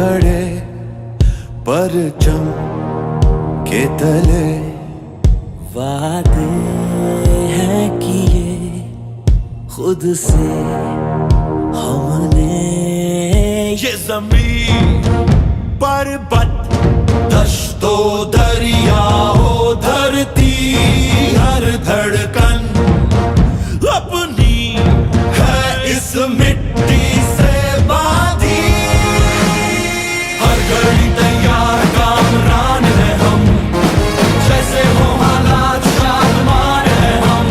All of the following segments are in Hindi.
खड़े परचम के तले वादे हैं किए खुद से हमने। ये ज़मीन पर्वत दश्तो दरियाओ धरती हर धड़कन अपनी है इस मिट्टी से बांधी। हर घड़ी तैयार कामरान है हम, जैसे हो हालात शादमान है हम।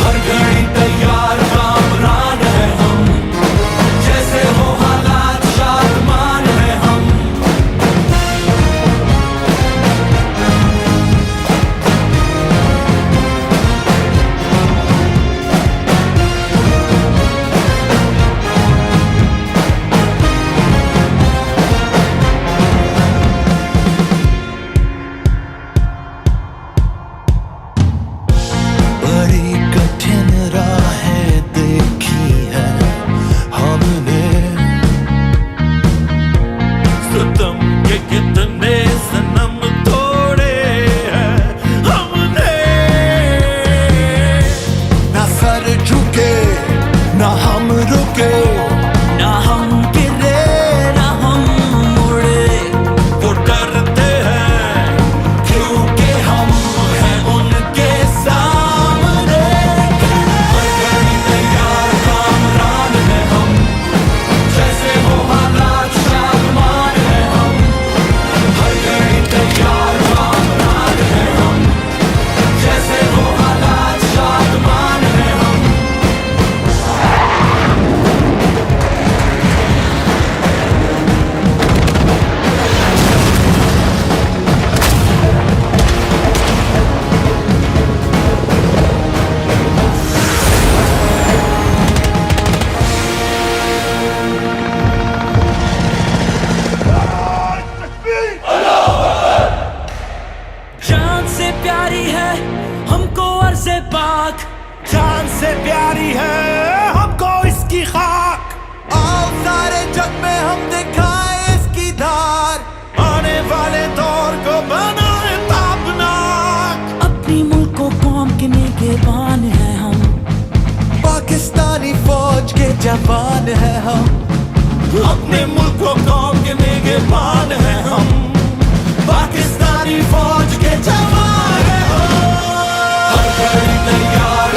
हर घड़ी तैयार कामरान है हम, जैसे हो हालात शादमान है हम। बड़ी कठिन राहें देखी है हमने, सितम के कितने सनम तोड़े हैं हमने। ना सर झुके ना हम रुके, ना हम गिरे ना हम मुड़े, वो डरते हैं क्योंकि हम हैं उनके सामने। हर घड़ी तैयार कामरान है हम, जैसे हो हालात शादमान है हम। हर घड़ी तैयार कामरान है हम, जैसे हो हालात शादमान है हम। जान से प्यारी है हमको अर्ज़े पाक, जान से प्यारी है हमको इसकी खाक। आओ सारे जग में हम दिखाए इसकी धार, आने वाले दौर को बनाए तापनाक। अपनी मुल्क को कौम के निगहबान है हम, पाकिस्तानी फौज के जवान है हम, अपने मुल्क को कौम के निगहबान है हम। पाकिस्तानी फौज के जवान है हम। हर घड़ी तैयार